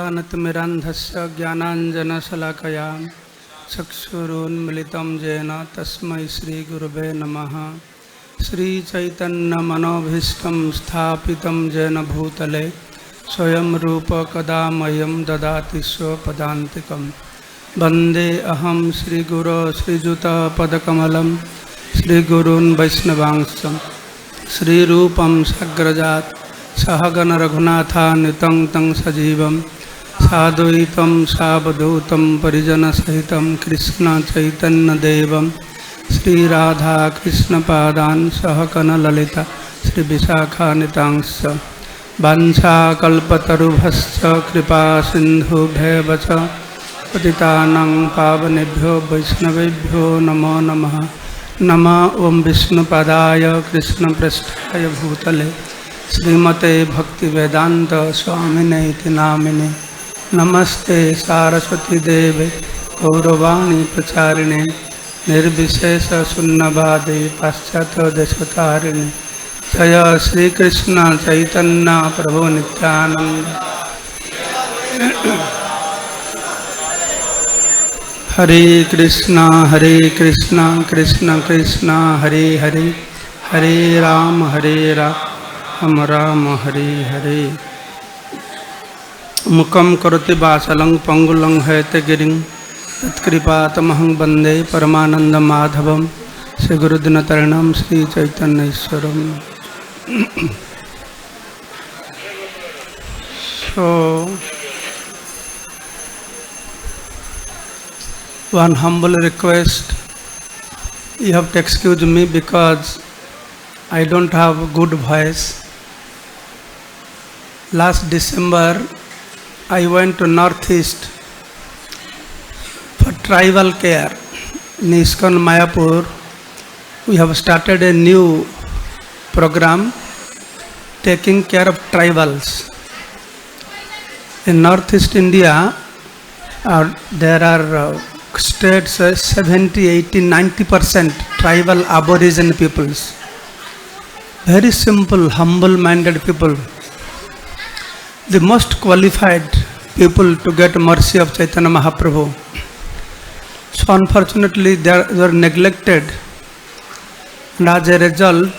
ज्ञानतिमिरान्धस्य ज्ञानाञ्जनशलाकया चक्षुरुन्मिलितं येन तस्मै श्रीगुरुवे नमः। श्रीचैतन्यमनोभीष्टं स्थापितं येन भूतले स्वयं रूप कदा मह्यं ददाति स्वपदान्तिकं। वन्दे अहं श्रीगुरो श्रीयुतपदकमलं श्रीगुरून् वैष्णवांश्च श्रीरूपं साग्रजात् सहगण रघुनाथान्वितं तं सजीवं साद्वैतं सावधूतं परिजनसहितं कृष्ण चैतन्यदेवं श्रीराधाकृष्णपादान् सहगणललिता श्रीविशाखान्वितांश्च वाञ्छाकल्पतरुभ्यश्च कृपासिन्धुभ्येव च पतितानां पावनेभ्यो वैष्णवेभ्यो नमो नमः। नमः ओं विष्णुपदाय कृष्णप्रेष्ठाय भूतले श्रीमते भक्तिवेदांत स्वामिने इति नामिने। नमस्ते सारस्वती देवे गौरवाणी प्रचारिणे निर्विशेष शून्यवादे पाश्चात्य देशतारिणे। जय श्री कृष्ण चैतन्य प्रभु नित्यानंद। हरे कृष्ण कृष्ण कृष्ण हरे हरे, हरे राम राम राम हरे हरे। मुखं करोति वाचालं पंगुलं हैते गिरिं तत्कृपातमहं वन्दे परमानन्दमाधवं श्रीगुरुदिनतरणं श्रीचैतन्येश्वरम्। So, one humble request, you have to excuse me because I don't have a good voice. Last December I went to Northeast for tribal care in ISKCON Mayapur. We have started a new program taking care of tribals. In Northeast India, there are states 70, 80, 90% tribal aborigine peoples. Very simple, humble-minded people. The most qualified people to get mercy of Chaitanya Mahaprabhu. So unfortunately, they were neglected. And as a result,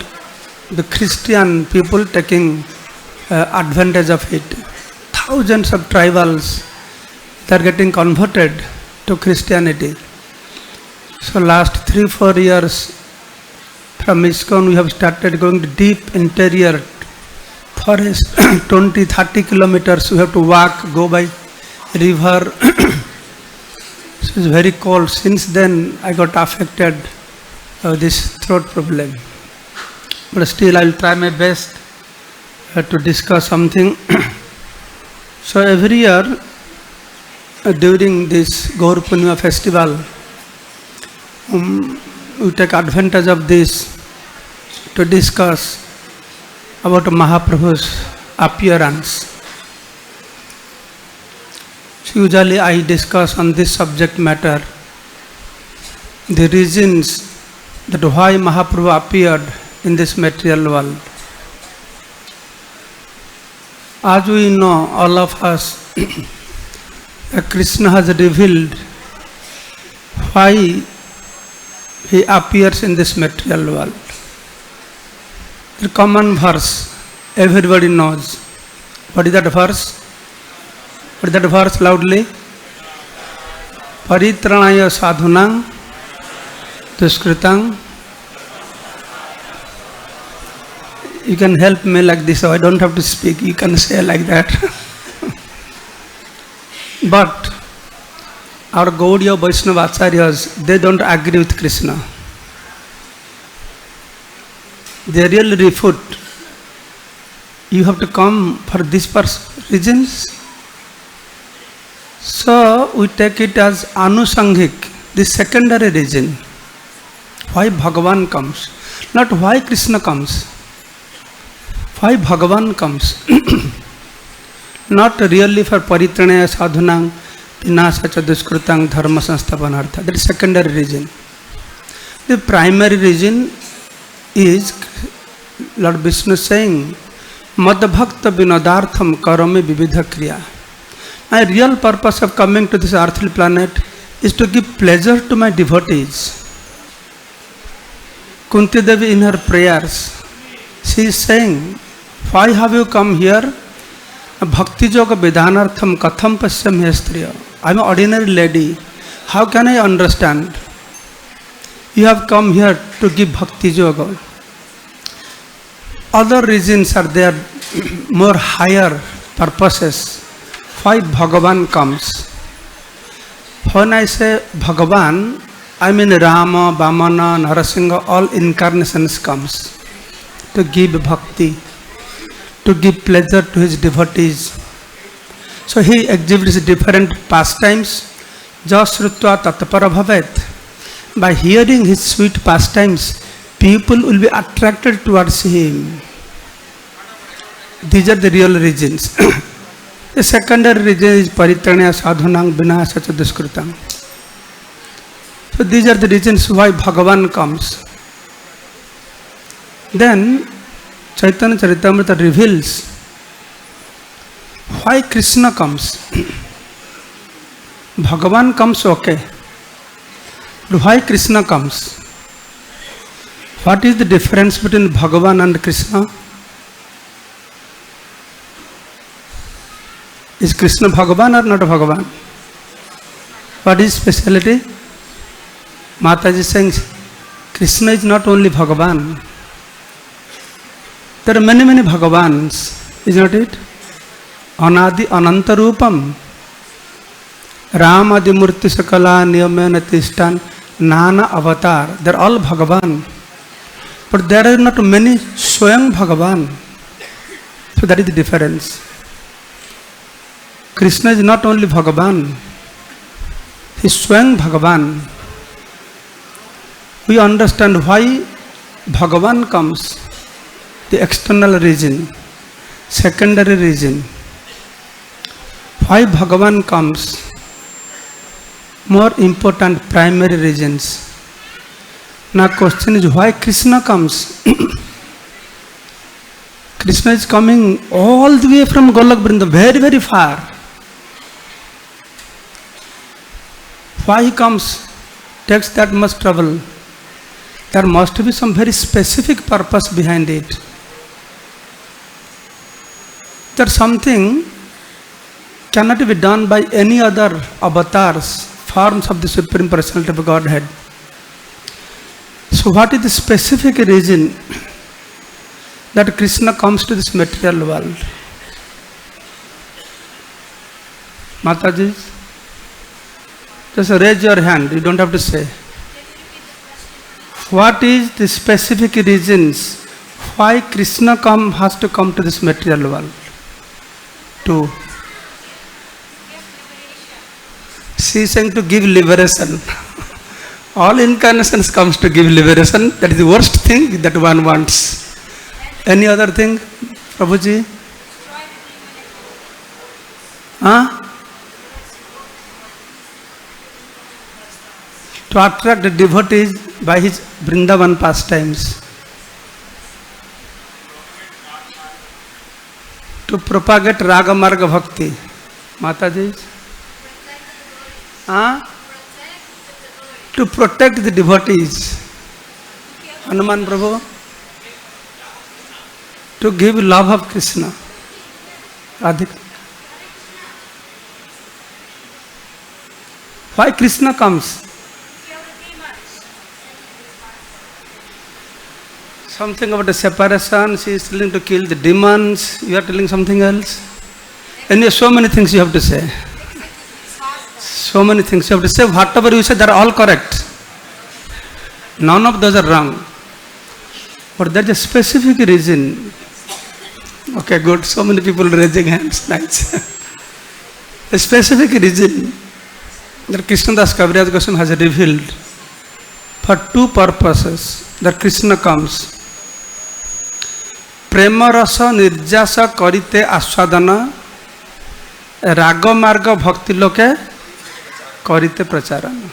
the Christian people taking advantage of it. Thousands of tribals, they are getting converted to Christianity. So last 3-4 years from ISKCON we have started going to deep interior forest, 20-30 kilometers we have to walk, go by river. So it's very cold. Since then I got affected this throat problem. But still I will try my best to discuss something. So every year during this Gaur Purnima festival, we take advantage of this to discuss about Mahaprabhu's appearance. So usually I discuss on this subject matter the reasons that why Mahaprabhu appeared in this material world. As we know, all of us, that Krishna has revealed why he appears in this material world. The common verse everybody knows. What is that verse? What is that verse loudly? Paritranaya sadhunang duskritang. You can help me like this, so I don't have to speak. You can say like that. But our Gaudiya Vaishnava Acharyas, they don't agree with Krishna. They really refute. You have to come for these reasons. So we take it as anusangik, the secondary reason. Why Bhagavan comes, not why Krishna comes. Why Bhagavan comes. Not really for paritranaya sadhunang vinasya duskritang dharma sansthapanartha. That is secondary reason. The primary reason is Lord Vishnu saying, Mad bhakta vinodartham karame vividha kriya. My real purpose of coming to this earthly planet is to give pleasure to my devotees. Kunti Devi in her prayers, she is saying, why have you come here? Bhakti Yoga Vidhanartham Katham Pasyam Hestriya. I am an ordinary lady. How can I understand? You have come here to give Bhakti Yoga. Other reasons are there, more higher purposes. Why Bhagavan comes? When I say Bhagavan, I mean Rama, Vamana, Narasingha, all incarnations comes to give bhakti, to give pleasure to his devotees. So he exhibits different pastimes. Jasrutva tatpara bhavet. By hearing his sweet pastimes, people will be attracted towards him. These are the real reasons. The secondary reason is paritanya sadhunang vinasa cha duskritam. So these are the reasons why Bhagavan comes. Then Chaitanya Charitamrita reveals why Krishna comes. Bhagavan comes, okay. But why Krishna comes? What is the difference between Bhagavan and Krishna? Is Krishna Bhagavan or not Bhagavan? What is speciality? Mataji is saying Krishna is not only Bhagavan. There are many Bhagavans, is not it? Anadi Ananta Rupam. Rama Adimurti Sakala Niyamena Tishtan Nana Avatar. They are all Bhagavan. But there are not many Swayam Bhagavan. So that is the difference. Krishna is not only Bhagavan, he is Swayam Bhagavan. We understand why Bhagavan comes, the external reason, secondary reason. Why Bhagavan comes, more important primary reasons. Now question is why Krishna comes. Krishna is coming all the way from Golok Vrindavan, very far. Why he comes, takes that much trouble. There must be some very specific purpose behind it. There's something cannot be done by any other avatars, forms of the Supreme Personality of Godhead. So what is the specific reason that Krishna comes to this material world? Mataji, just raise your hand, you don't have to say. What is the specific reasons why Krishna has to come to this material world? To she is saying to give liberation. All incarnations comes to give liberation. That is the worst thing that one wants. Any other thing, Prabhuji? Huh? To attract the devotees by his Vrindavan pastimes. To propagate Raga Marga Bhakti. Mataji? To protect the devotees. Hanuman Prabhu? To give love of Krishna. Radhika. Why Krishna comes? Something about the separation, she is telling to kill the demons, you are telling something else. And there are so many things you have to say. So many things you have to say. Whatever you say, they are all correct. None of those are wrong. But there is a specific reason. Okay, good. So many people raising hands. Nice. A specific reason that Krishnadas Kaviraj Goswami has revealed for two purposes that Krishna comes. Prema rasa nirjasa karite aswadana raga marga bhakti loke karite pracharana.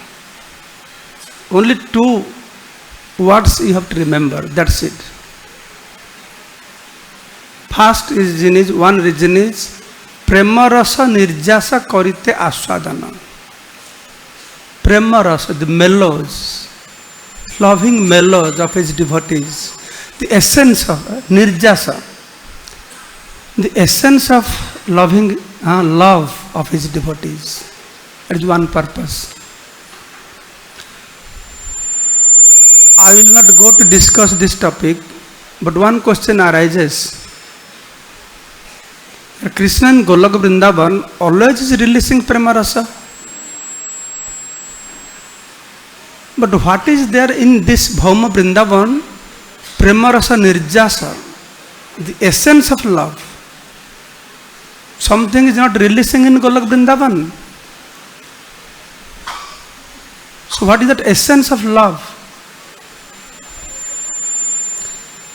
Only two words you have to remember, that's it. First is one reason is प्रेम रस निर्जास करिते आस्वादन. Prema rasa, the mellows, loving mellows of his devotees, the essence of nirjasa, the essence of loving love of his devotees. That is one purpose. I will not go to discuss this topic, but one question arises. Krishna in Golok Vrindavan always is releasing prema rasa. But what is there in this Bhauma Vrindavan? Prema rasa nirjasa, the essence of love. Something is not releasing in Golok Vrindavan. So what is that essence of love?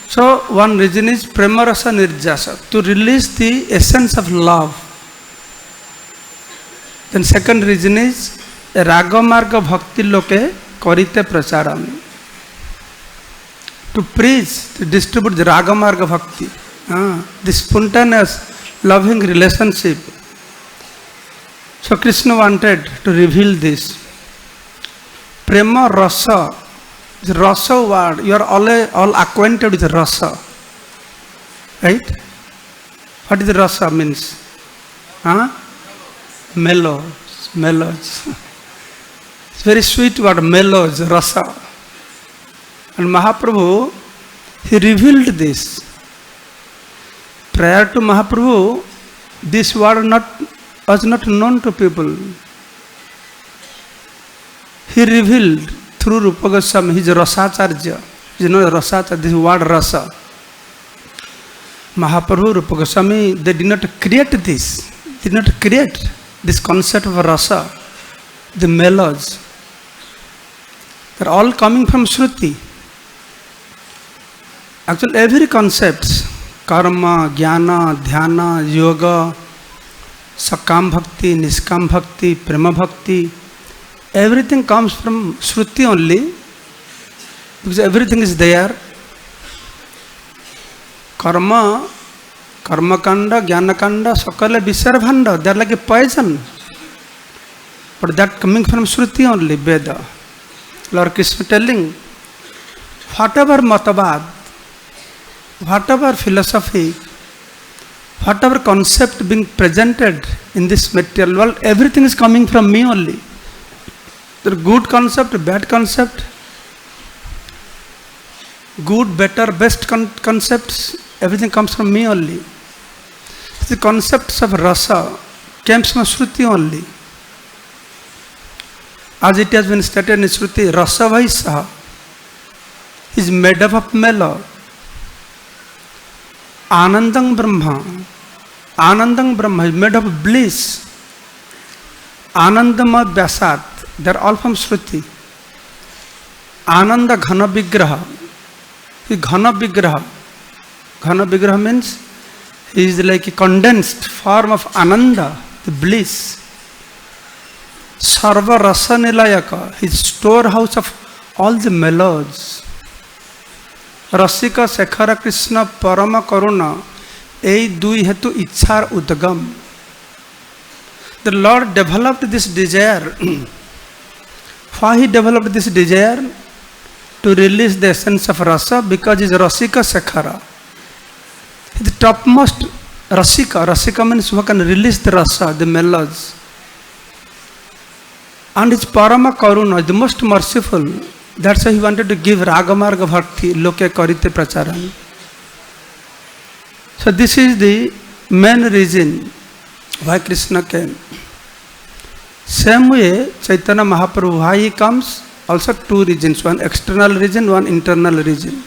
So one reason is prema rasa nirjasa, to release the essence of love. Then second reason is raga marga bhakti loke karite pracharam, to preach, to distribute the raga marga bhakti, the spontaneous loving relationship. So Krishna wanted to reveal this. Prema rasa, the rasa word, you are all acquainted with rasa, right? What is the rasa means? Mellows, mellows. It's very sweet word, mellows, rasa. And Mahaprabhu, he revealed this. Prior to Mahaprabhu, this word was not known to people. He revealed through Rupa Goswami, his Rasacharya. You know Rasacharya, this word rasa. Mahaprabhu, Rupa Goswami, they did not create this. They did not create this concept of rasa, the mellows. They are all coming from Shruti. Actually, every concept, karma, jnana, dhyana, yoga, sakam bhakti, niskam bhakti, prema bhakti, everything comes from Shruti only, because everything is there. Karma, karma kanda, jnana kanda, sakala visarabhanda, they are like a poison. But that coming from Shruti only, Veda. Lord Krishna telling, whatever matavad, whatever philosophy, whatever concept being presented in this material world, everything is coming from me only. The good concept, bad concept, good, better, best concepts, everything comes from me only. The concepts of rasa came from Shruti only. As it has been stated in Shruti, rasa vaisa is made up of mellow. Anandam Brahma is made up of bliss. Anandama Vyasat, they are all from Shruti. Ananda Ghana Vigraha, Ghana Vigraha means he is like a condensed form of Ananda, the bliss. Sarva Rasa Nilayaka, his storehouse of all the mellows. Rasika Sekhara Krishna Parama Karuna, ei dui hetu ichhar udgam. The Lord developed this desire. Why he developed this desire? To release the essence of rasa, because he is Rasika Sekhara. The topmost Rasika. Rasika means who can release the rasa, the mellows. And his Parama Karuna, the most merciful. That's why he wanted to give Ragamarga Bhakti, Loke Karite Pracharan. So this is the main reason why Krishna came. Same way, Chaitanya Mahaprabhu, why he comes? Also two reasons, one external reason, one internal reason.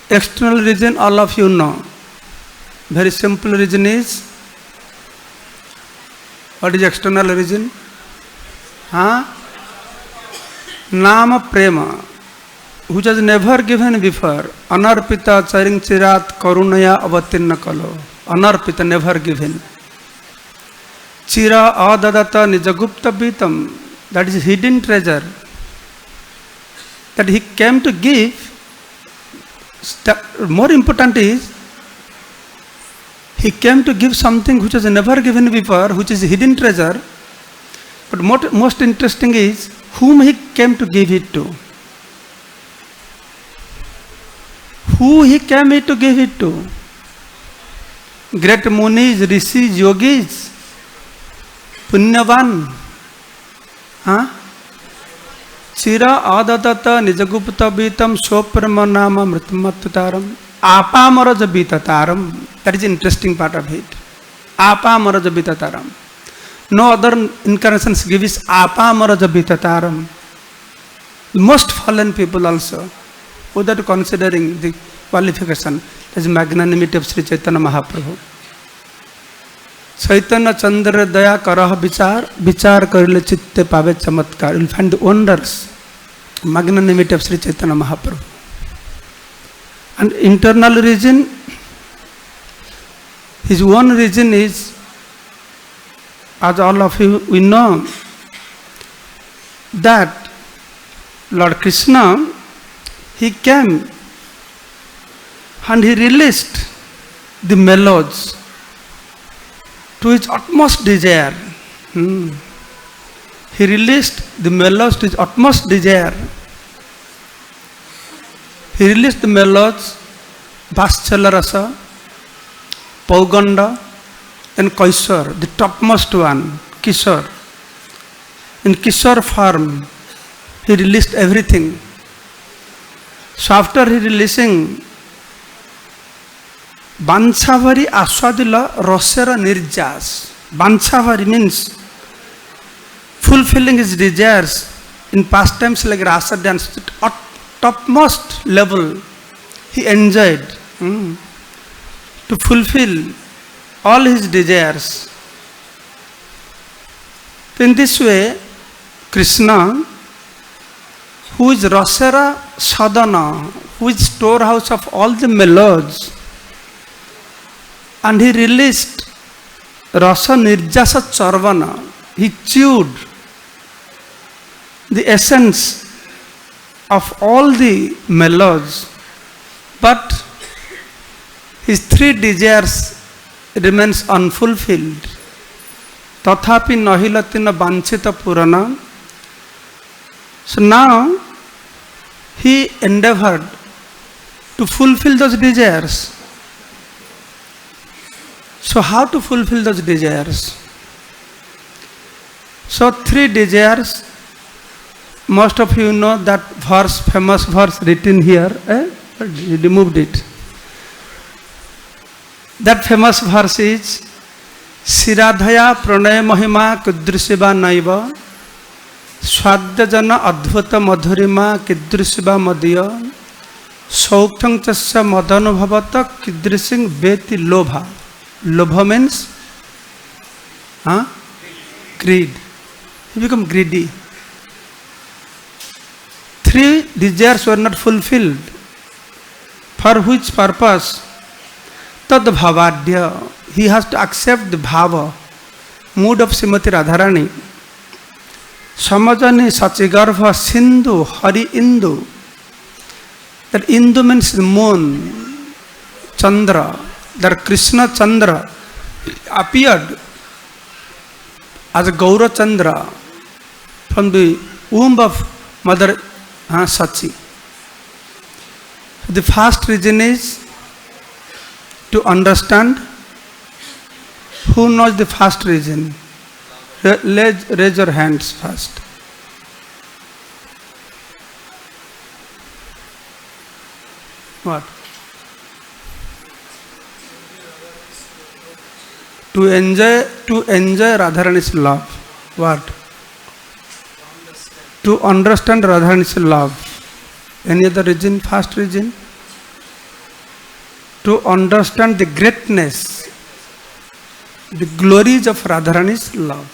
External reason, all of you know. Very simple reason is, what is external reason? Nama Prema, which has never given before. Anarpita charing chirat karunaya avatinna kalo. Anarpita, never given. Chira adadata nijagupta bitam, that is hidden treasure. That he came to give. More important is, He came to give something which was never given before, which is hidden treasure. But most interesting is whom he came to give it to. Who he came to give it to? Great munis, rishis, yogis, punyavan. Chira adadata nijagupta bitam sopramanama mritmatutaram apamaraja bitataram. That is interesting part of it. Apamaraja bitataram. No other incarnations give is apamaraja bitataram. Most fallen people also, without considering the qualification, that is magnanimity of Sri Chaitanya Mahaprabhu. Chaitanya Chandra Daya Karah Vichar, Vichar Karile Chitte Pave Chamatkar. You will find the wonders, magnanimity of Sri Chaitanya Mahaprabhu. And internal reason, his one reason is, as all of you we know, that Lord Krishna, he came and he released the mellows to his utmost desire. He released the mellows to his utmost desire. He released the mellows, Vatsala Rasa, Pauganda, and Kaisar, the topmost one, Kishore. In Kishore form, he released everything. So after he releasing, Banchavari Aswadila Rosera Nirjas. Banchavari means fulfilling his desires in pastimes like rasa dance at topmost level. He enjoyed to fulfill all his desires. In this way, Krishna, who is Rasera Sadhana, who is storehouse of all the mellows, and he released Rasa Nirjasa Charvana. He chewed the essence of all the mellows, but his three desires remains unfulfilled. Tathapi nahilatina banchita purana. So now he endeavored to fulfill those desires. So how to fulfill those desires? So three desires. Most of you know that verse, famous verse written here. You removed it. That famous verse is Siradhaya pranaya mahima kidrishiva naiva swadhyajana adbhuta madhurima kidrishiva madhya sauktang chasya madanubhavata kidrising veti lobha. Lobha means greed. He become greedy. Three desires were not fulfilled. For which purpose? Tad bhavadya. He has to accept the bhava, mood of Srimati Radharani. Samajani Sachigarva Sindhu Hari Indu. That Indu means the moon, Chandra. That Krishna Chandra appeared as a Gaura Chandra from the womb of Mother Sachi. The first reason is to understand. Who knows the first reason? Raise your hands first. What? To enjoy Radharani's love. What? To understand Radharani's love. Any other reason? First reason? To understand the greatness, the glories of Radharani's love.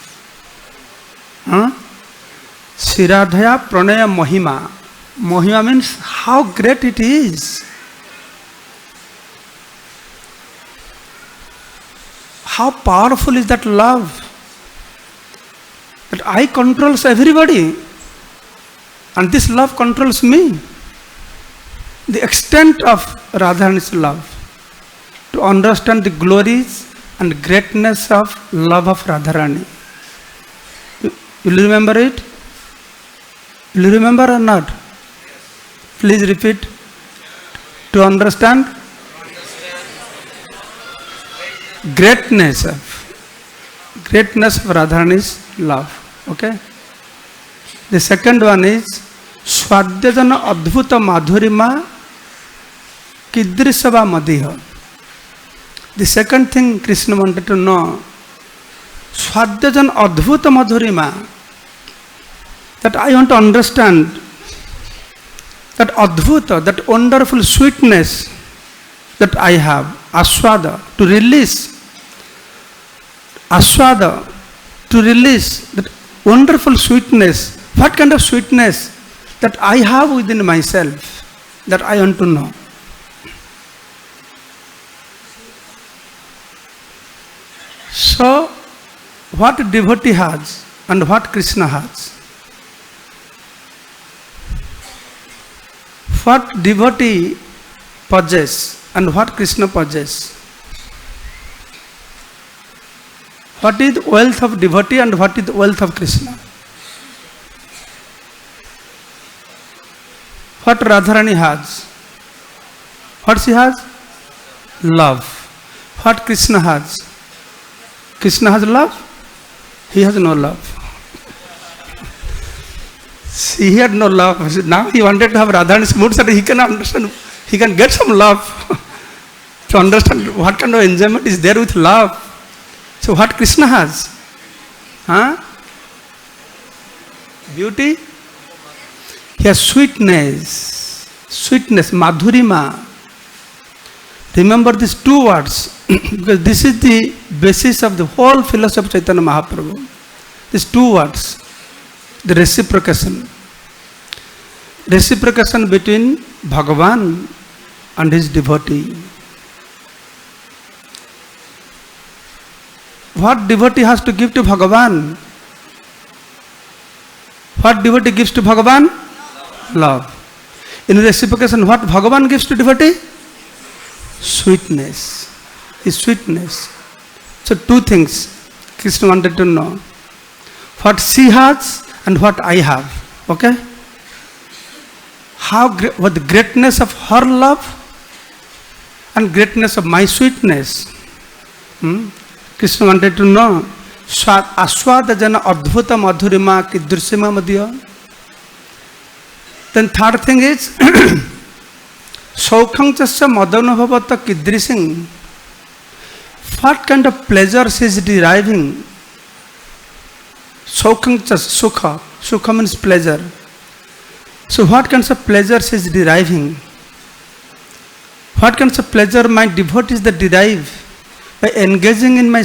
Siradhaya pranaya mahima. Mahima means how great it is. How powerful is that love? That I controls everybody. And this love controls me. The extent of Radharani's love. to understand the glories and greatness of love of Radharani. Will you remember it? Will you remember or not? Please repeat. To understand greatness of Radharani's love. Okay. The second one is Swadhyajana Adbhuta Madhurima Kidrisava Madiha. The second thing Krishna wanted to know, Swadhyajana Adbhuta Madhurima, that I want to understand that Adbhuta, that wonderful sweetness that I have, Aswada, to release, Aswada, to release that wonderful sweetness. What kind of sweetness that I have within myself, that I want to know. So, what devotee has and what Krishna has? What devotee possess and what Krishna possess? What is the wealth of devotee and what is the wealth of Krishna? What Radharani has? What she has? Love. What Krishna has? Krishna has love? He has no love. He had no love. Now he wanted to have Radharani's mood so that he can understand, he can get some love. To understand what kind of enjoyment is there with love. So what Krishna has? Huh? Beauty? He has sweetness. Sweetness, madhurima. Remember these two words, because this is the basis of the whole philosophy of Chaitanya Mahaprabhu. These two words, the reciprocation. Reciprocation between Bhagavan and his devotee. What devotee has to give to Bhagavan? What devotee gives to Bhagavan? Love. In reciprocation, what Bhagavan gives to devotee? Sweetness. His sweetness. So two things Krishna wanted to know. What she has and what I have. Okay? What the greatness of her love and greatness of my sweetness. Krishna wanted to know. Aswadajana Adbhuta Madhurima Kidrisima Madhya. Then third thing is Saukhang Chasya Madanabhavata Kidrising. What kind of pleasure she is deriving? Saukhang Chasya, Sukha. Sukha means pleasure. So what kinds of pleasure she is deriving? What kinds of pleasure my devotees that derive by engaging in my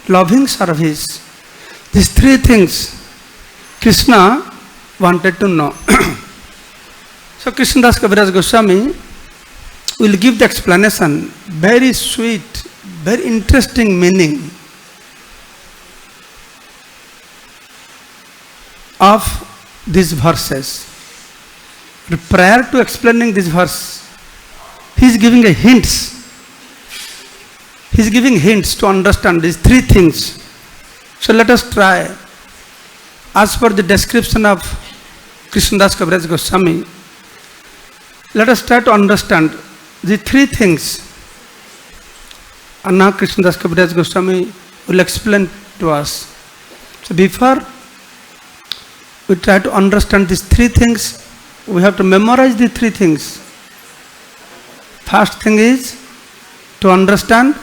loving service? These three things Krishna wanted to know. So Krishnadas Kaviraj Goswami will give the explanation, very sweet, very interesting meaning of these verses. Prior to explaining this verse, he is giving a hints. He is giving hints to understand these three things. So let us try, as per the description of Krishnadas Kaviraj Goswami, let us try to understand the three things. And now Krishnadas Kaviraj Goswami will explain to us. So before we try to understand these three things, we have to memorize the three things. First thing is to understand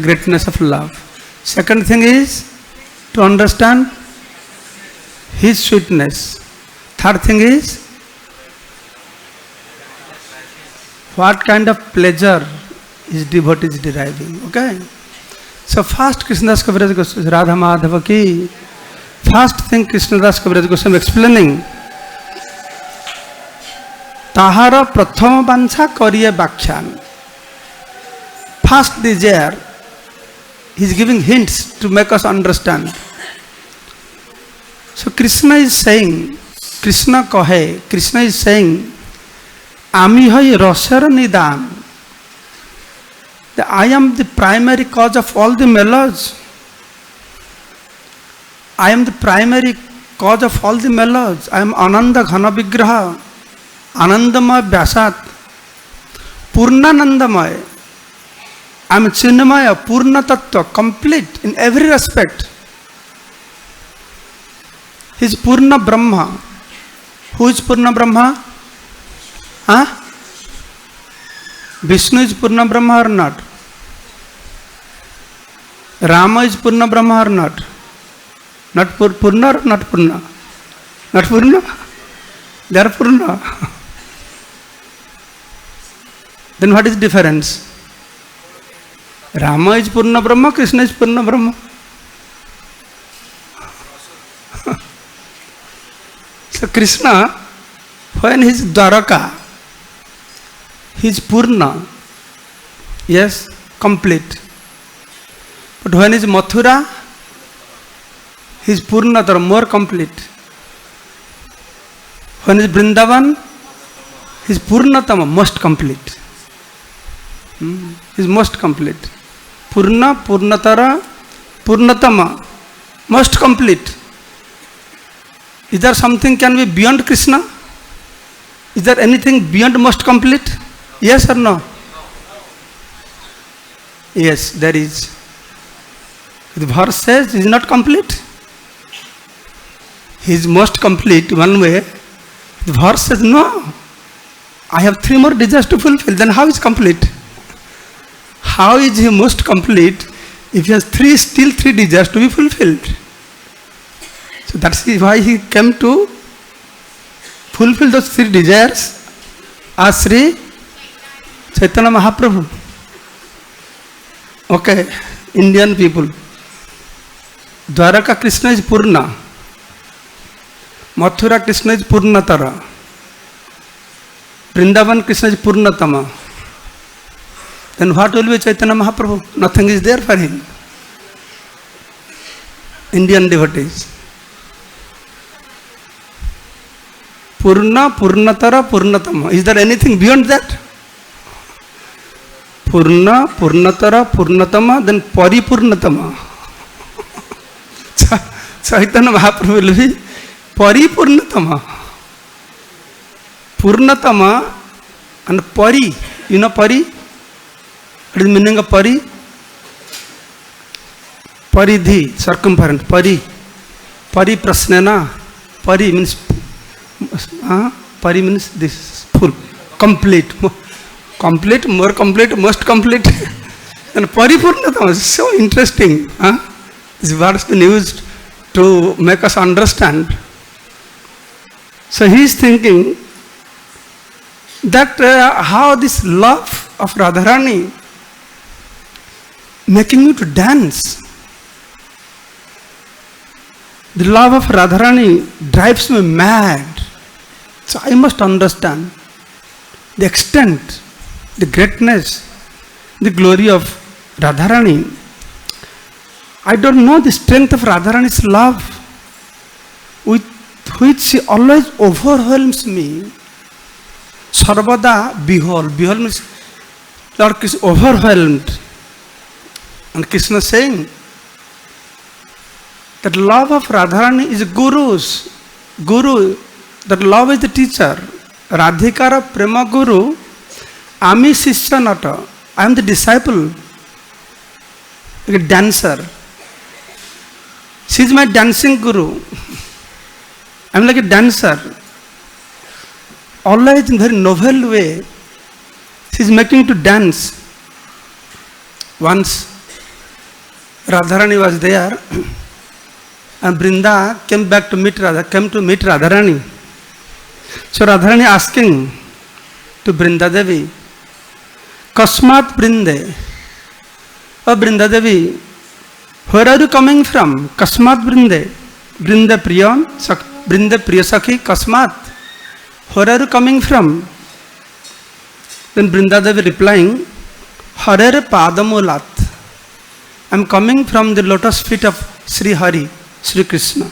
greatness of love. Second thing is to understand his sweetness. Third thing is what kind of pleasure his devotee is deriving. Okay? So first Krishnadas Kaviraj Goswami, Radha Madhava ki. First thing Krishnadas Kaviraj Goswami explaining, Tahara Prathama Vansha Kariye Bhakyan. First desire, he is giving hints to make us understand. So Krishna is saying, Krishna is saying, Ami hai rasar nidam that I am the primary cause of all the mellows. I am the primary cause of all the mellows. I am Ananda Ghana Vigraha, Anandamaya Vyasat, Purnanandamaya. I am Chinnamaya, Purna Tattva, complete in every respect. He is Purna Brahma. Who is Purna Brahma? Huh? Vishnu is Purna Brahma or not? Rama is Purna Brahma or not? Not Purna or not Purna? Not Purna? They are Purna. Then what is the difference? Rama is Purna Brahma, Krishna is Purna Brahma. So Krishna, when he is Dwaraka, he is Purna. Yes, complete. But when he is Mathura, he is Purnatara, more complete. When he is Vrindavan, he is Purnatama, most complete. He is most complete. Purna, Purnatara, Purnatama, most complete. Is there something can be beyond Krishna? Is there anything beyond most complete? Yes or no? Yes, there is. The verse says he is not complete. He is most complete one way. The verse says no. I have 3 more desires to fulfill. Then how is complete? How is he most complete if he has still three desires to be fulfilled? So that's why he came to fulfill those 3 desires as Sri Chaitanya Mahaprabhu. Okay, Indian people. Dwaraka Krishna is Purna. Mathura Krishna is Purnatara. Vrindavan Krishna is Purnatama. Then what will be Chaitanya Mahaprabhu? Nothing is there for him. Indian devotees. Purna, Purnatara, Purnatama. Is there anything beyond that? Purna, Purnatara, Purnatama, then Paripurnatama. Chaitanya Mahaprabhu will be Paripurnatama. Purnatama and Pari. You know Pari? What is the meaning of Pari? Paridhi, circumference. Pari. Pari prasnena. Pari means Pari means this full, complete, complete, more complete, most complete. And Paripurnatama is so interesting. This word has been used to make us understand. So he is thinking that how this love of Radharani making you to dance. The love of Radharani drives me mad. So I must understand the extent, the greatness, the glory of Radharani. I don't know the strength of Radharani's love, with which she always overwhelms me. Sarvada behold. Behold means Lord Krishna overwhelmed. And Krishna saying that love of Radharani is Guru's. Guru, that love is the teacher. Radhikara Prema Guru, Ami Sishya Nata. I am the disciple, like a dancer. She is my dancing Guru. I am like a dancer. Always in a very novel way. She is making to dance. Once Radharani was there, and Brinda came back to meet Radharani. So Radharani asking to Brinda Devi, Kasmat Brinde? Oh Brinda Devi, where are you coming from? Kasmat Brinde? Brinda Priyan, Brinda Priyasakhi, Kasmat. Where are you coming from? Then Brinda Devi replying, Harere Padamulat. I am coming from the lotus feet of Sri Hari, Sri Krishna.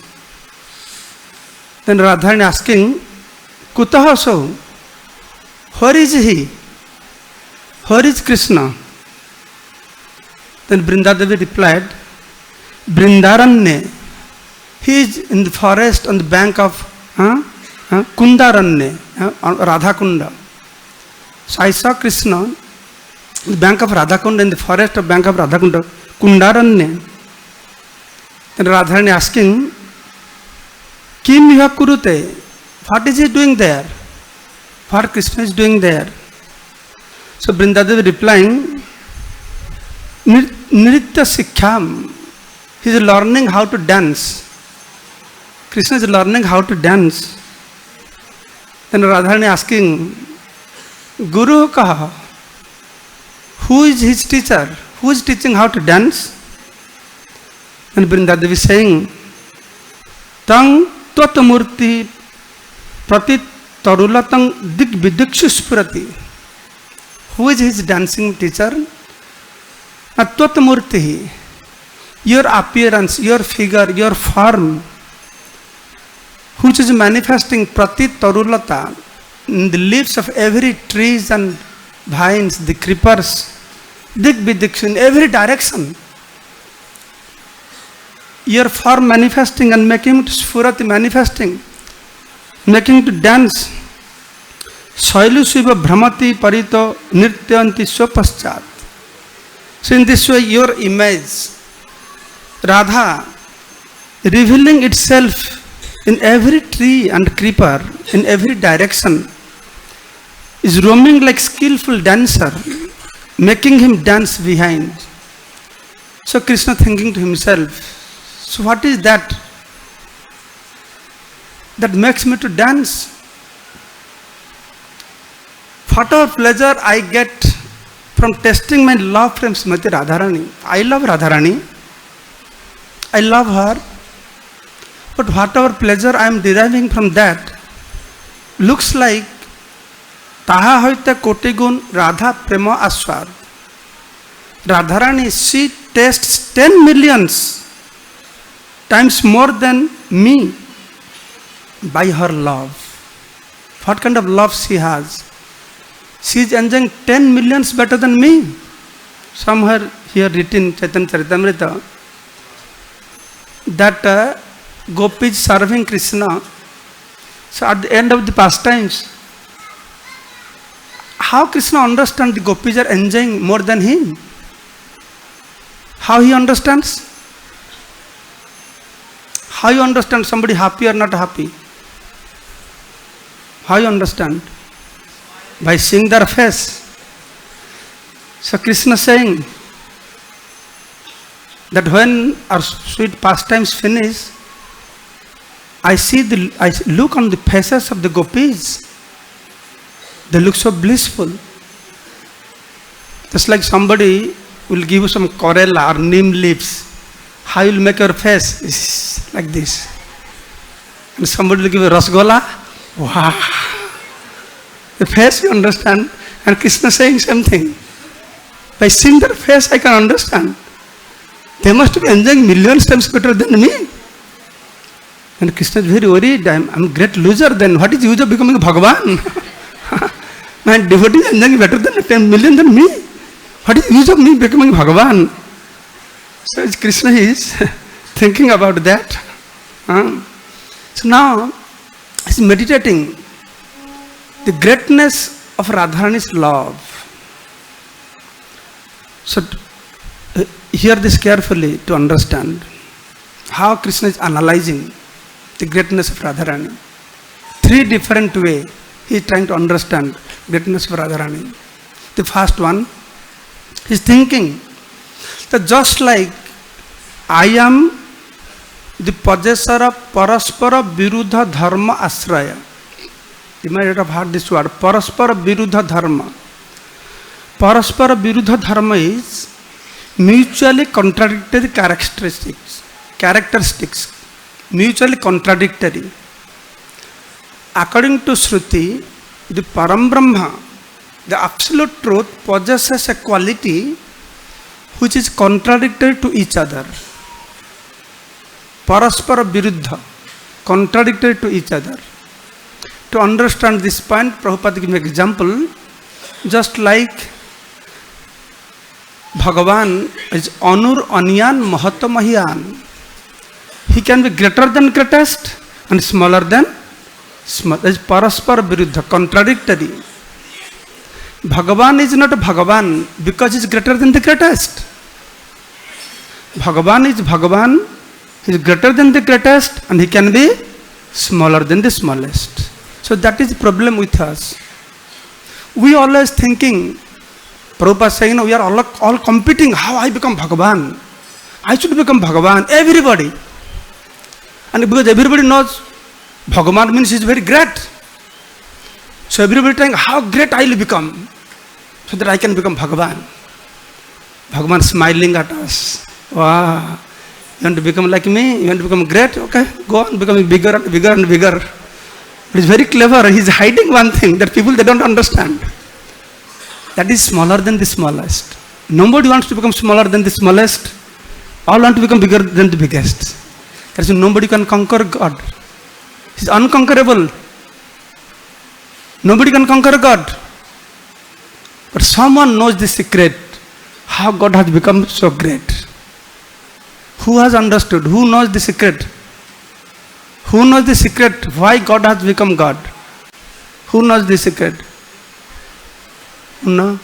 Then Radharani asking, Kutaha so? Where is he? Where is Krishna? Then Brindadevi replied, Brindaranya, he is in the forest on the bank of Kundaranya, Radha Kunda. So I saw Krishna on the bank of Radha Kunda, in the forest of bank of Radha Kunda, Kundaranya. Then Radharani asking, Kim Viha Kurute, what is he doing there? What Krishna is doing there? So Brindadevi replying, Nritya Sikhyam, he is learning how to dance. Krishna is learning how to dance. Then Radharani asking, Guru kaha, who is his teacher? Who is teaching how to dance? And Brindadevi saying, Tang Tvatamurti Pratit Tarulatang Dik Vidikshuspurati. Who is his dancing teacher? Tvatamurti. Your appearance, your figure, your form, which is manifesting Pratit Tarulata in the leaves of every trees and vines, the creepers, Dik Vidikshu, in every direction. Your form manifesting and making to Spurati manifesting, making to dance. Shailu Shiva Brahmati Parito Nirtyanti Swapaschat. So in this way your image, Radha, revealing itself in every tree and creeper, in every direction, is roaming like skillful dancer, making him dance behind. So Krishna thinking to himself, so what is that makes me to dance? Whatever pleasure I get from testing my love from Srimati Radharani. I love Radharani. I love her. But whatever pleasure I am deriving from that looks like Taha hoite kotigun Radha prema aswad. Radharani, she tastes 10 millions times more than me by her love. What kind of love she has? She is enjoying 10 millions better than me. Somewhere here written Chaitanya Charitamrita that Gopis serving Krishna. So at the end of the pastimes, how Krishna understands the Gopis are enjoying more than him? How he understands? How you understand somebody happy or not happy? How you understand? By seeing their face. So Krishna saying that when our sweet pastimes finish, I look on the faces of the gopis. They look so blissful. Just like somebody will give you some corella or neem leaves. How you will make your face is like this. And somebody will give you rasgola. Wow. The face you understand. And Krishna saying something. By seeing their face I can understand. They must be enjoying millions times better than me. And Krishna is very worried. I'm a great loser then. What is the use of becoming Bhagavan? My devotee is enjoying better than 10 million than me. What is the use of me becoming Bhagavan? So Krishna is thinking about that. So now he's meditating the greatness of Radharani's love. So hear this carefully to understand how Krishna is analyzing the greatness of Radharani. Three different ways he is trying to understand greatness of Radharani. The first one, he is thinking that just like I am the possessor of Paraspara Viruddha Dharma Asraya. You might have heard this word, Paraspara Viruddha Dharma. Paraspara Viruddha Dharma is mutually contradictory characteristics, mutually contradictory. According to Shruti, the Param Brahma, the absolute truth, possesses a quality which is contradictory to each other. Paraspara Viruddha, contradictory to each other. To understand this point, Prabhupada gives an example, just like Bhagavan is Anur Anyan Mahatma Mahyan. He can be greater than greatest and smaller than small. That is Paraspara Viruddha, contradictory. Bhagavan is not Bhagavan because he is greater than the greatest. Bhagavan is Bhagavan, he is greater than the greatest and he can be smaller than the smallest. So that is the problem with us. We always thinking, Prabhupada saying, we are all competing, how I become Bhagavan. I should become Bhagavan, everybody. And because everybody knows Bhagavan means he is very great. So everybody saying, how great I will become, so that I can become Bhagavan. Bhagavan smiling at us. Wow, you want to become like me? You want to become great? Okay, go on becoming bigger and bigger and bigger. It is very clever. He is hiding one thing that people they don't understand. That is smaller than the smallest. Nobody wants to become smaller than the smallest. All want to become bigger than the biggest. That is, nobody can conquer God. He is unconquerable. Nobody can conquer God. But someone knows the secret, how God has become so great. Who has understood? Who knows the secret? Who knows the secret why God has become God? Who knows the secret? Who knows?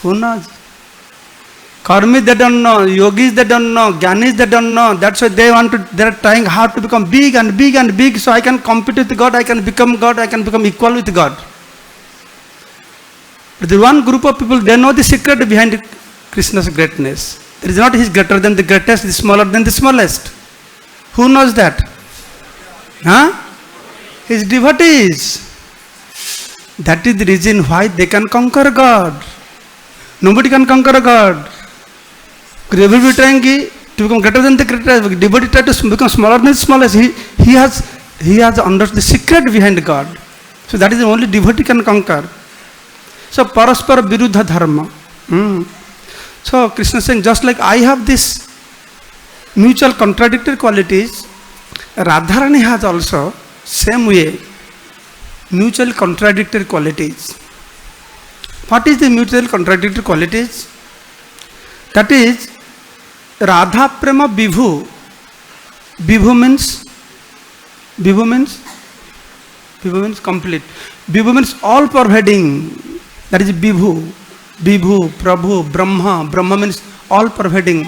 Who knows? Karmis they don't know, yogis they don't know, jnanis they don't know. That's why they are trying hard to become big and big and big, so I can compete with God, I can become God, I can become equal with God. But the one group of people, they know the secret behind Krishna's greatness. There is not he is greater than the greatest, he is smaller than the smallest. Who knows that? Huh? His devotees. That is the reason why they can conquer God. Nobody can conquer God. Everybody trying to become greater than the greatest. Devotee try to become smaller than the smallest. He has understood the secret behind God. So that is the only devotee can conquer. So Paraspara Viruddha Dharma. So Krishna is saying, just like I have this mutual contradictory qualities, Radharani has also same way mutual contradictory qualities. What is the mutual contradictory qualities? That is Radha Prema Vibhu. Vibhu means complete. Vibhu means all pervading. That is Vibhu. Vibhu, Prabhu, Brahma. Brahma means all pervading.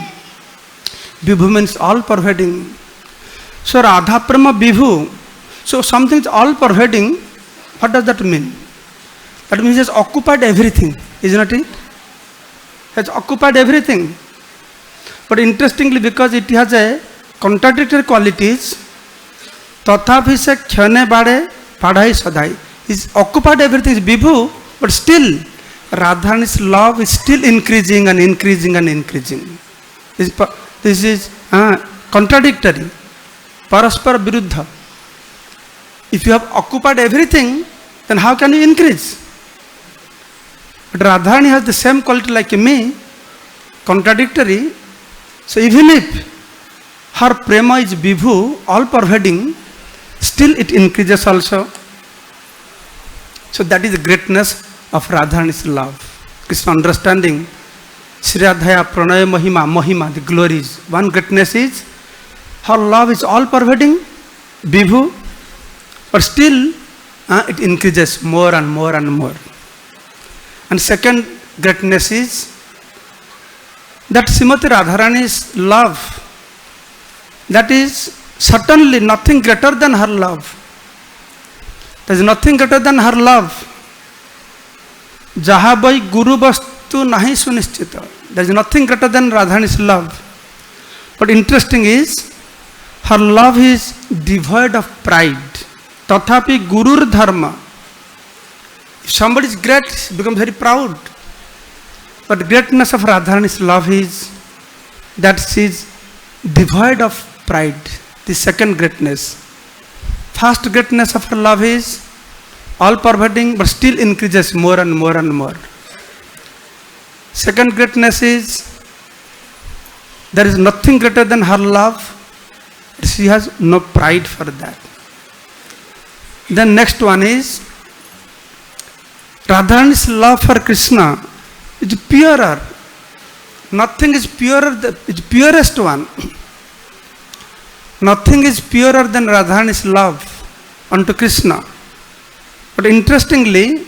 Vibhu means all pervading. So Radha Prema Vibhu. So something is all pervading. What does that mean? That means it has occupied everything, is not it? It has occupied everything. But interestingly, because it has a contradictory qualities, tathapi se khyane bade padhai sadhai. Is occupied everything, is Vibhu, but still Radharani's love is still increasing and increasing and increasing. This is contradictory. Paraspara Viruddha. If you have occupied everything, then how can you increase? But Radharani has the same quality like me, contradictory. So even if her prema is Vibhu, all pervading, still it increases also. So that is the greatness of Radharani's love. Krishna understanding. Sri Radhaya Pranaya Mahima, the glories. One greatness is her love is all pervading, Vibhu, but still it increases more and more and more. And second greatness is that Srimati Radharani's love, that is certainly nothing greater than her love. There is nothing greater than her love. Jaha bai guru vastu nahi sunishchita. There is nothing greater than Radharani's love. But interesting is, her love is devoid of pride. Tathapi gurur dharma. If somebody is great, he becomes very proud. But the greatness of Radharani's love is that she is devoid of pride. The second greatness. First greatness of her love is all pervading, but still increases more and more and more. Second greatness is there is nothing greater than her love. She has no pride for that. Then next one is Radharani's love for Krishna is purer. Nothing is purer, is purest one. Nothing is purer than Radharani's love unto Krishna. But interestingly,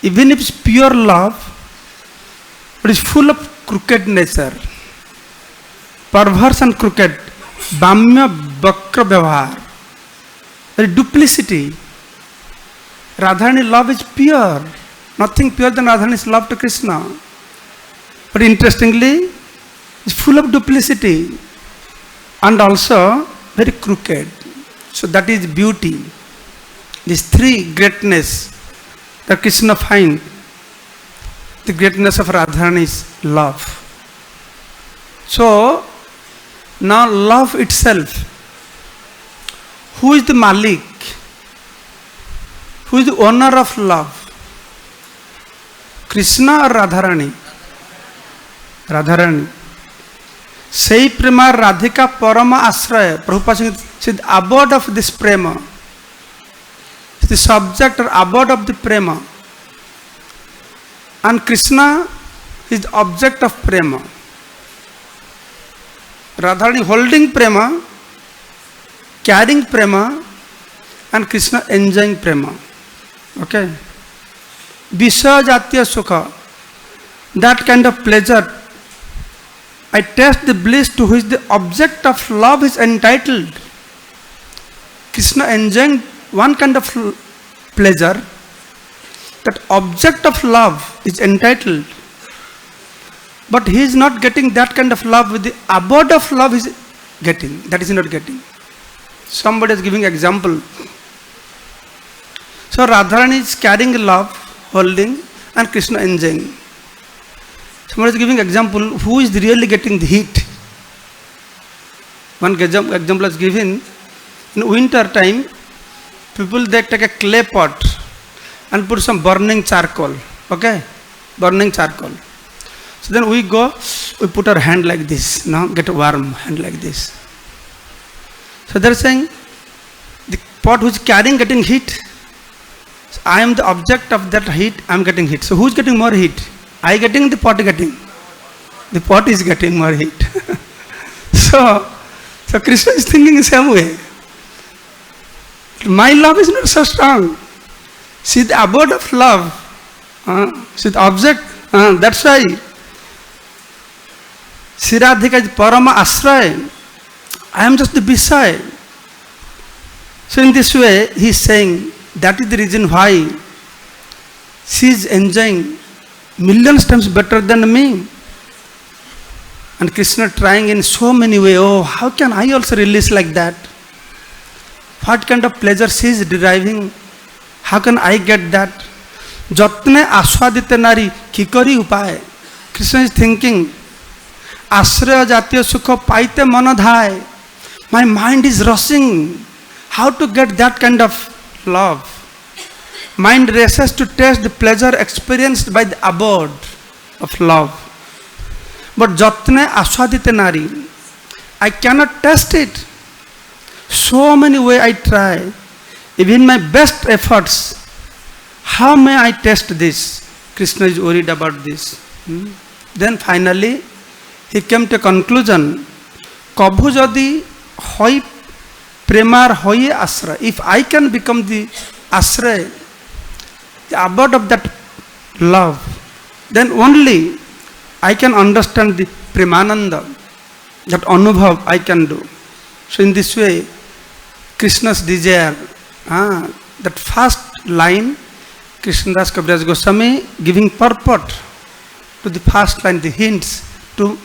even if it's pure love, it is full of crooked nature, perverse and crooked, bamya bakra vyavahar, there is duplicity. Radharani's love is pure, nothing pure than Radharani's love to Krishna. But interestingly, it's full of duplicity and also very crooked. So that is beauty. These three greatness that Krishna finds, the greatness of Radharani's love. So now love itself, who is the Malik? Who is the owner of love? Krishna or Radharani? Radharani. Sei prema Radhika Parama Asraya. Prabhupada said, abode of this prema, the subject or abode of the prema. And Krishna is the object of prema. Radharani holding prema, carrying prema, and Krishna enjoying prema. Okay? Vishaya Jatiya Sukha, that kind of pleasure, I taste the bliss to which the object of love is entitled. Krishna enjoying one kind of pleasure, that object of love is entitled. But he is not getting that kind of love with the abode of love he is getting. That is not getting. Somebody is giving example. So Radharani is carrying love, holding, and Krishna enjoying. Somebody is giving example, who is really getting the heat? One example is given, in winter time, people they take a clay pot and put some burning charcoal, okay? Burning charcoal. So then we go, we put our hand like this, now get a warm hand like this. So they are saying, the pot which is carrying getting heat. So I am the object of that heat, I am getting heat. So who is getting more heat? I getting, the pot getting? The pot is getting more heat. So Krishna is thinking the same way. My love is not so strong. See the abode of love, see the object, that's why. Sri Radhika is Parama Asraya. I am just the Vishaya. So in this way, he is saying, that is the reason why she is enjoying millions times better than me. And Krishna trying in so many ways, oh, how can I also release like that? What kind of pleasure she is deriving? How can I get that? Jatne aswadite nari kikari upay. Krishna is thinking, asraya jatiya sukha paite manadhai. My mind is rushing. How to get that kind of love? Mind races to taste the pleasure experienced by the abode of love. But jatne aswadite nari, I cannot taste it. So many ways I try, even my best efforts. How may I taste this? Krishna is worried about this. Then finally, he came to a conclusion. Kabhu jadi hoi premar hoye asra. If I can become the asra, the abode of that love, then only I can understand the premananda, that anubhav I can do. So in this way, Krishna's desire, that first line, Krishnadas Kaviraj Goswami giving purport to the first line, the hints to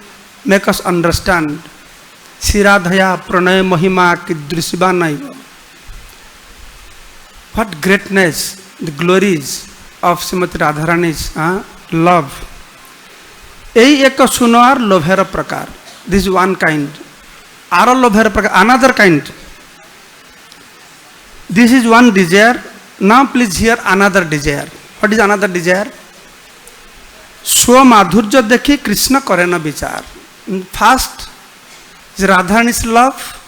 make us understand. Siradhaya pranaya mahima kidrishivanaiva. What greatness, the glories of Srimati Radharani's love. Ei eka sunar lobhera prakar. This is one kind. Ara lobhera prakar, another kind. This is one desire. Now please hear another desire. What is another desire? Swa madhurya dekhi Krishna kare na vichar. First is Radharani's love,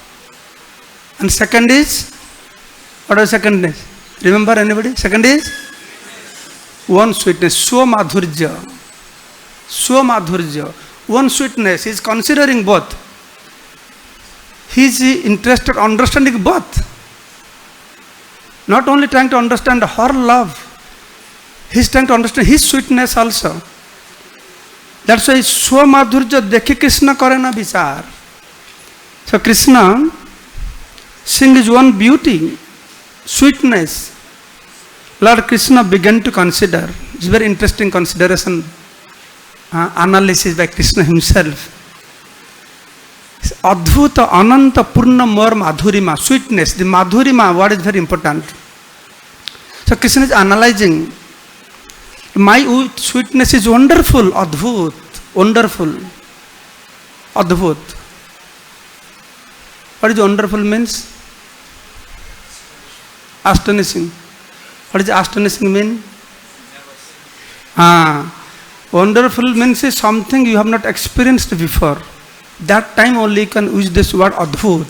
and second is, what is second is? Remember anybody? Second is one sweetness. Swa madhurya. Swa madhurya. one sweetness. He is considering both. He is interested understanding both. Not only trying to understand her love, he is trying to understand his sweetness also. That's why Swamadhurja dekhi Krishna karena vichar. So Krishna seeing his one beauty, sweetness, Lord Krishna began to consider. It's very interesting consideration, analysis by Krishna himself. Adbhuta, Ananta, Purna, More, Madhurima, sweetness. The Madhurima, what is very important. So Krishna is analyzing. My sweetness is wonderful, Adbhut, wonderful, Adbhut. What is wonderful means? Astonishing. What does astonishing mean? Wonderful means is something you have not experienced before. That time only you can use this word Adbhut.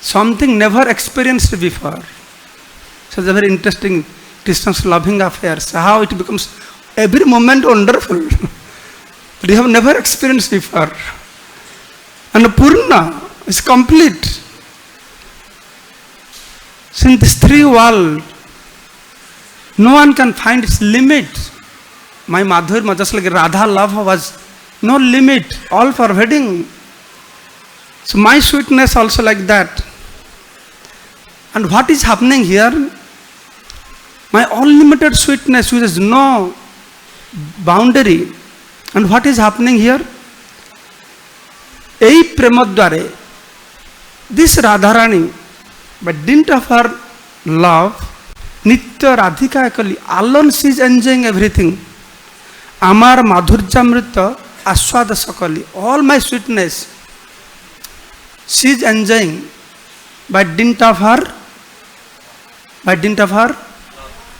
Something never experienced before. So it's a very interesting Krishna's loving affairs. How it becomes every moment wonderful. But you have never experienced before. And Purna is complete. So in this three world, no one can find its limit. My Madhurya, just like Radha love was no limit, all pervading. So my sweetness also like that. And what is happening here? My unlimited sweetness which has no boundary. And what is happening here? Ei Premadware, this Radharani, by dint of her love, Nitya Radhika Akali, alone she is enjoying everything. Amar Madhurjamrita Aswada Sakali, all my sweetness, she is enjoying by dint of her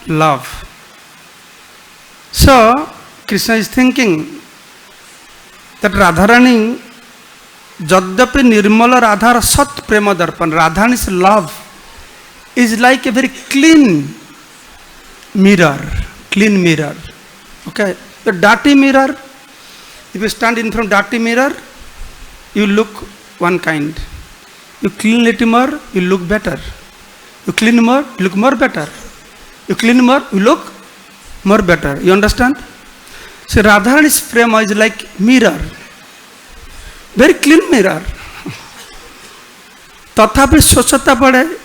love. So, Krishna is thinking that Radharani, Jadyapi Nirmala Radhar Sat Prema Darpan, Radharani's love is like a very clean mirror. Okay, the dirty mirror, if you stand in front of dirty mirror, you look one kind. You clean little more, you look better. You clean more, you look more better. You clean more, you look more better. You understand? So Radharani's prema is like mirror. Very clean mirror. Tathapi Swachhata pade,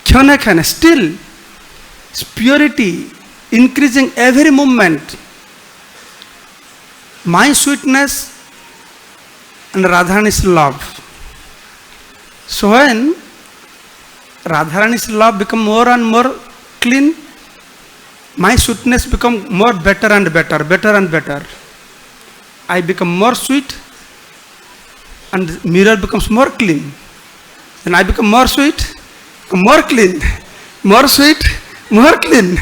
khyane khyane, still purity increasing every moment. My sweetness and Radharani's love. So when Radharani's love become more and more clean, my sweetness become more better and better. I become more sweet and the mirror becomes more clean. Then I become more sweet, more clean, more sweet, more clean.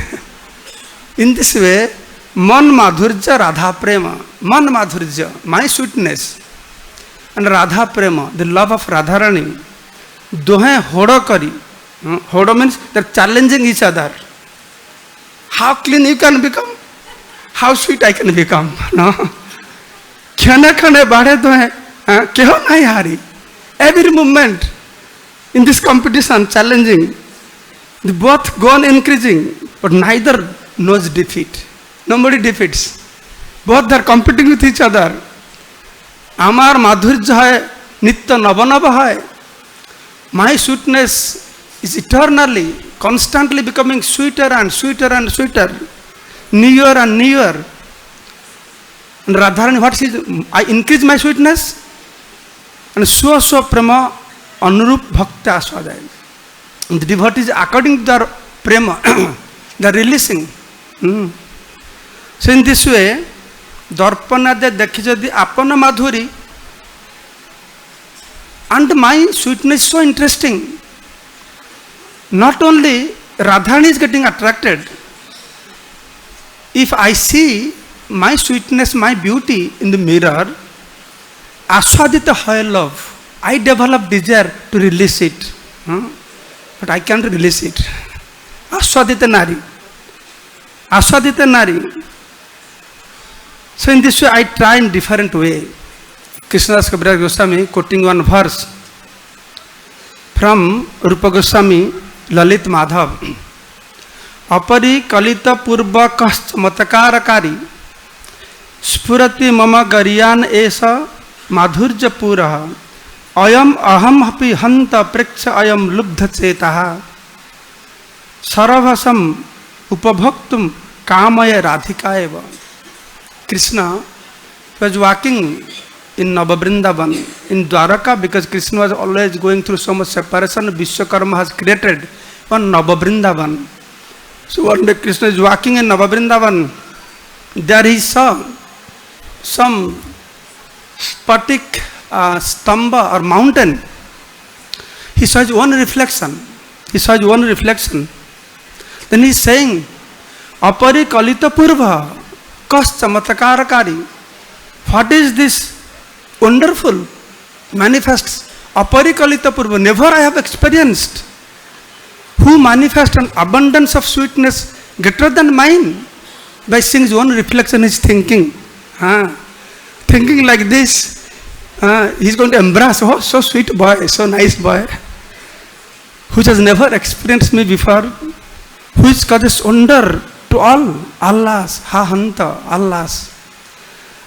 In this way, Man Madhurja Radha Prema, Man Madhurja, my sweetness, and Radha Prema, the love of Radharani, Dohe Hodo Kari. Hodo means they're challenging each other. How clean you can become, how sweet I can become. No? Khane khane badhe dohe, keho nahi hari. Every moment in this competition, challenging, the both go on increasing, but neither knows defeat. Nobody defeats. Both are competing with each other. Amar madhurya hai, nitya navanava hai. My sweetness is eternally, constantly becoming sweeter and sweeter and sweeter, newer and newer. And Radharani, what is, I increase my sweetness, and so prema anurup bhakti aswadaya. And the devotees, according to their prema, they are releasing. So in this way, Darpana de dekhi jadi apana madhuri, and my sweetness is so interesting. Not only Radharani is getting attracted. If I see my sweetness, my beauty in the mirror, Aswadita hai love, I develop desire to release it. But I can't release it. Aswadita Nari. So in this way I try in different way. Krishnadas Kaviraj Goswami quoting one verse from Rupa Goswami Lalit Madhav. Apari kalita purva kast matakarakari spurati mama garyan esa madhurja puraha ayam aham hapi hanta preksha ayam lubdha chetaha saravasam upabhaktum kamaya radhikayeva. Krishna was walking in Navavrindavan, in Dwaraka, because Krishna was always going through so much separation. Vishwakarma has created one Navavrindavan. So one day Krishna is walking in Navavrindavan. There he saw some spatik stamba or mountain. He saw his own reflection. Then he is saying, Apari kalita purva kas chamatakarakari. What is this wonderful manifests? Apari kalita purva. Never I have experienced. Who manifests an abundance of sweetness greater than mine? By seeing his own reflection, is thinking. Thinking like this, he's going to embrace, oh, so sweet boy, so nice boy, which has never experienced me before, who is causes wonder to all, Allahs, hanta, Allahs.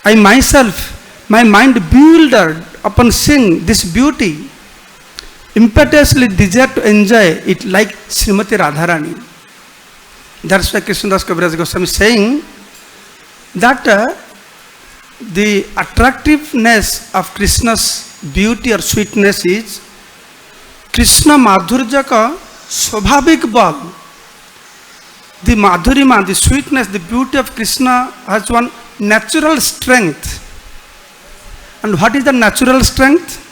I myself, my mind bewildered upon seeing this beauty, impetuously desire to enjoy it like Srimati Radharani. That's why Krishnadas Kaviraj Goswami is saying that the attractiveness of Krishna's beauty or sweetness is Krishna Madhurja ka swabhavik bal. The Madhurima, the sweetness, the beauty of Krishna has one natural strength. And what is the natural strength?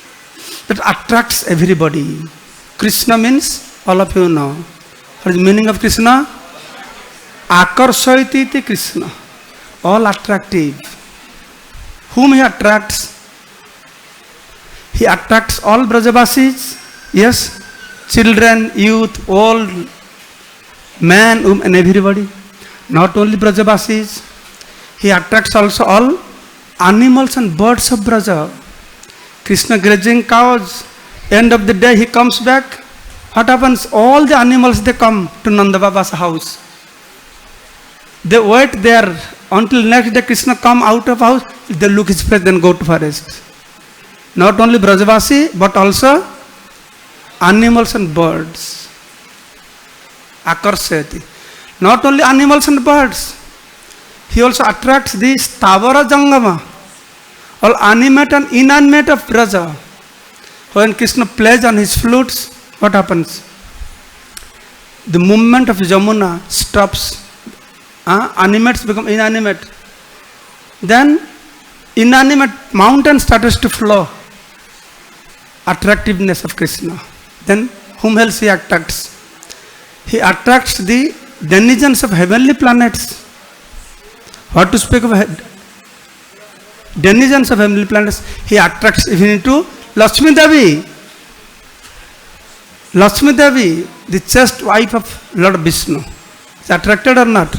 That attracts everybody. Krishna means, all of you know. What is the meaning of Krishna? Akarshaiti iti Krishna. All attractive. Whom he attracts? He attracts all Brajavasis. Yes. Children, youth, old, man, woman, and everybody. Not only Brajavasis. He attracts also all animals and birds of Braja. Krishna grazing cows. End of the day he comes back. What happens? All the animals, they come to Nanda Baba's house. They wait there until next day Krishna come out of house. They look his face, then go to forest. Not only Brajavasi, but also animals and birds. Akarsayati. Not only animals and birds. He also attracts the Stavara Jangama. All animate and inanimate of Braja. When Krishna plays on his flutes, what happens? The movement of Jamuna stops. Animates become inanimate. Then inanimate mountain starts to flow. Attractiveness of Krishna. Then whom else he attracts? He attracts the denizens of heavenly planets. What to speak of denizens of heavenly planets? He attracts even into Lakshmi Devi. Lakshmi Devi, the chaste wife of Lord Vishnu. Is attracted or not?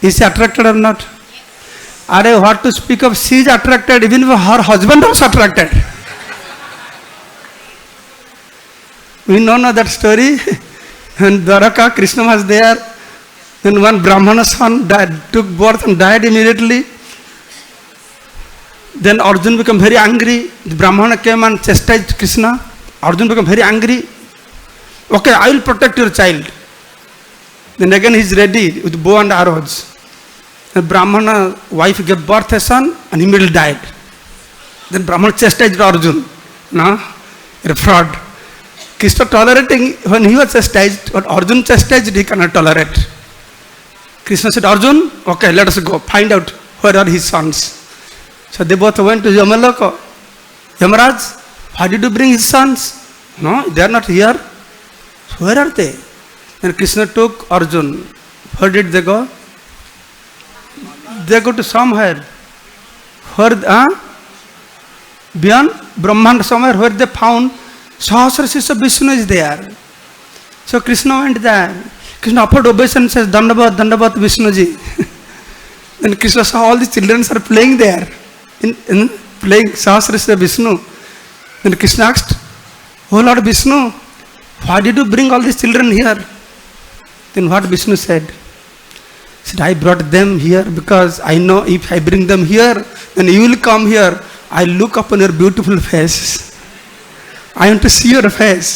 Is she attracted or not? Are what to speak of? She is attracted, even her husband also attracted. We know that story. And Dwaraka, Krishna was there. Then one Brahmana's son took birth and died immediately. Then Arjuna became very angry. The Brahmana came and chastised Krishna. Arjuna became very angry. Okay, I will protect your child. Then again he is ready with bow and arrows. The Brahmana wife gave birth to a son and immediately died. Then Brahmana chastised Arjuna. No, you're a fraud. Krishna tolerating when he was chastised, but Arjuna chastised he cannot tolerate. Krishna said, Arjuna, okay, let us go find out where are his sons. So they both went to Yamaloka. Yamaraj, why did you bring his sons? No, they are not here. Where are they? Then Krishna took Arjuna. Where did they go? They go to somewhere. Where, beyond Brahmanda, somewhere where they found Sahasra Sisha Vishnu is there. So Krishna went there. Krishna offered obeisance, says, Dandavat, Dandavat, Vishnuji. Then Krishna saw all the children are playing there, in playing Sahasrara Vishnu. Then Krishna asked, "Oh Lord Vishnu, why did you bring all these children here?" Then what Vishnu said? He said, "I brought them here because I know if I bring them here, then you will come here. I look upon your beautiful face. I want to see your face."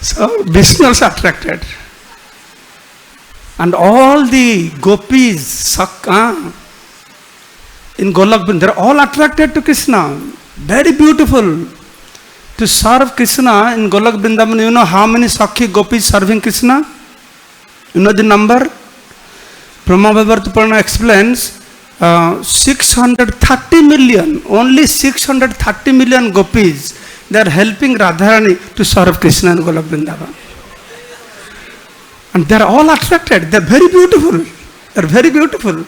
So Vishnu also attracted. And all the gopis in Golok Vrindavan, they're all attracted to Krishna. Very beautiful. To serve Krishna in Golok Vrindavan, you know how many Sakhi gopis serving Krishna? You know the number? Brahma Purana explains 630 million, only 630 million gopis, they are helping Radharani to serve Krishna in Golok Vrindavan. And they are all attracted, they are very beautiful, they are very beautiful.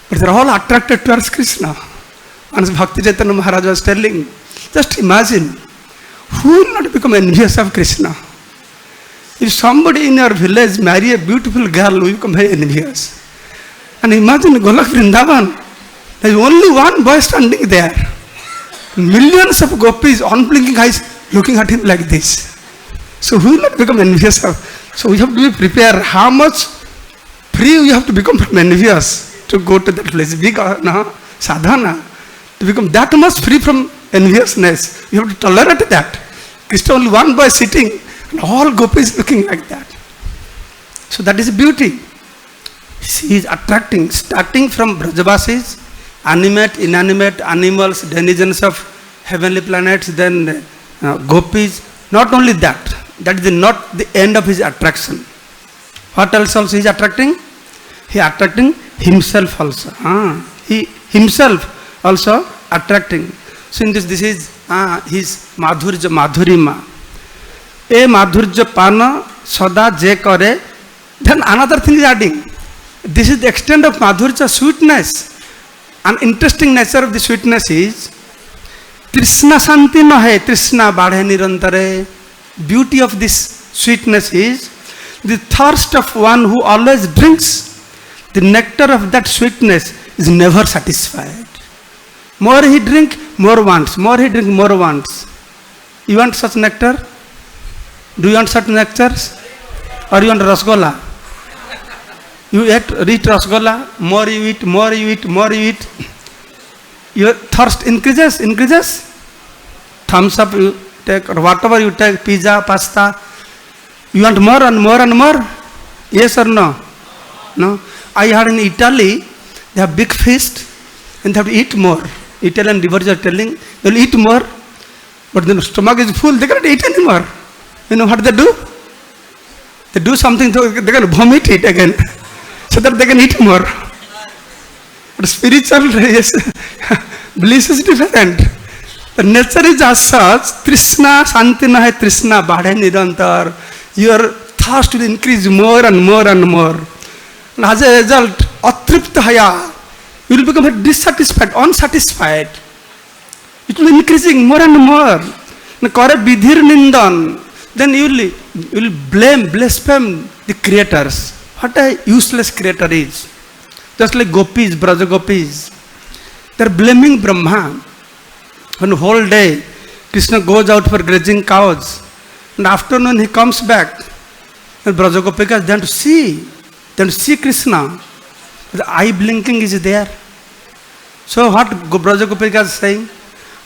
But they are all attracted towards Krishna. And Bhakti Chaitanya Maharaj was telling, just imagine, who will not become envious of Krishna? If somebody in your village marry a beautiful girl, we become very envious. And imagine Golok Vrindavan, there is only one boy standing there. Millions of gopis, unblinking eyes, looking at him like this. So who will not become envious of? So we have to be prepared. How much free we have to become from envious to go to that place. Big sadhana. To become that much free from enviousness. You have to tolerate that. Krishna only one boy sitting, and all gopis looking like that. So that is beauty. He is attracting, starting from Brajavasis, animate, inanimate animals, denizens of heavenly planets, then gopis. Not only that, that is not the end of his attraction. What else also he is attracting? He is attracting himself also. He himself also attracting. So in this is his madhurja, madhurima. A madhurja pana sada je kare. Then another thing is adding. This is the extent of madhurja, sweetness. An interesting nature of the sweetness is Trishna Santi no hai, Trishna badhe nirantare. Beauty of this sweetness is the thirst of one who always drinks. The nectar of that sweetness is never satisfied. More he drink, more wants. More he drink, more wants. You want such nectar? Do you want such nectars? Or you want rasgola? You eat rasgola, more you eat, more you eat, more you eat. Your thirst increases. Thumbs up you take, or whatever you take, pizza, pasta. You want more and more and more? Yes or no? No. I heard in Italy, they have big feast and they have to eat more. Italian devotees are telling, they will eat more, but the stomach is full, they cannot eat anymore. You know what they do? They do something, so they can vomit it again, so that they can eat more. But spiritual bliss is different. The nature is as such, Trishna Santi na hai, Trishna badhe nirantar. Your thirst will increase more and more and more. And as a result, atripta haya, you will become dissatisfied, unsatisfied. It will be increasing more and more. Kare vidhir nindan. Then you will blaspheme the creators. What a useless creator is. Just like gopis, Braja gopis. They are blaming Brahma. One whole day, Krishna goes out for grazing cows. And afternoon he comes back. And Braja gopikas, they want to see Krishna. The eye blinking is there. So what Braja gopikas is saying?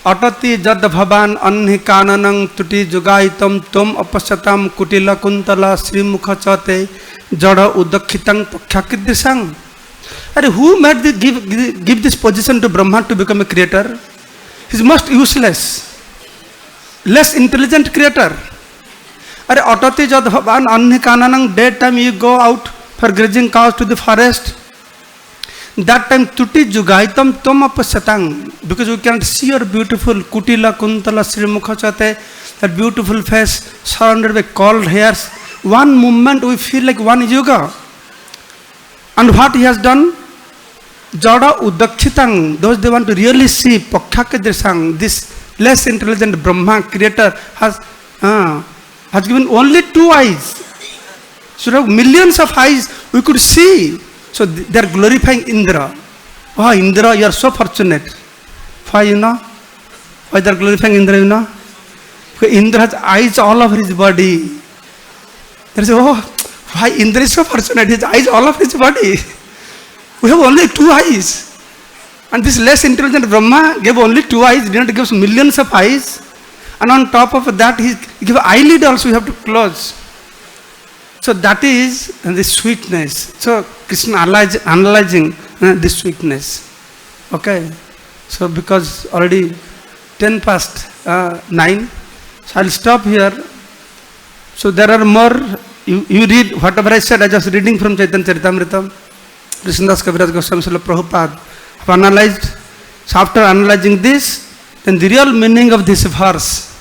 Atati jad bhavan anhi kananang tuti jugaitam tom apasyatam kutila kuntala srimukha chate jada udakhitang pakhyakidisang. Who made give this position to Brahma to become a creator? He is most useless, less intelligent creator. Atati jad bhavan anhi kananang, daytime you go out for grazing cows to the forest. That time tuti jugaitam tom apasatang, because we can't see your beautiful kutila kuntala srimukha chate, that beautiful face surrounded by curled hairs. One moment we feel like one yuga. And what he has done? Jada udakshitang, those they want to really see pakhyakidrisang, this less intelligent Brahma creator has given only 2 eyes. So millions of eyes we could see. So they are glorifying Indra. Oh, Indra, you are so fortunate. Why, you know? Why they are glorifying Indra, you know? Because Indra has eyes all over his body. They say, oh, why Indra is so fortunate? His eyes all over his body. We have only 2 eyes. And this less intelligent Brahma gave only 2 eyes, did not give millions of eyes. And on top of that, he gave eyelid also, you have to close. So that is the sweetness. So Krishna analyzing this sweetness. Okay. So because already 10 past 9, so I'll stop here. So there are more. You read whatever I said. I just reading from Chaitanya Charitamrita. Krishnadas Kaviraj Goswami Srila Prabhupada have analyzed. So after analyzing this, then the real meaning of this verse,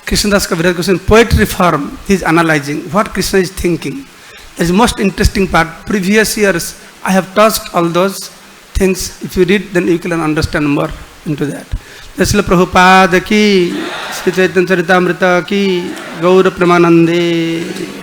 Krishnadas Kaviraj Goswami poetry form, he is analyzing what Krishna is thinking. That is the most interesting part. Previous years I have touched all those things. If you read, then you can understand more into that. Srila Prabhupada ki, Sri Chaitanya Charitamrita ki, Gaura Premanande.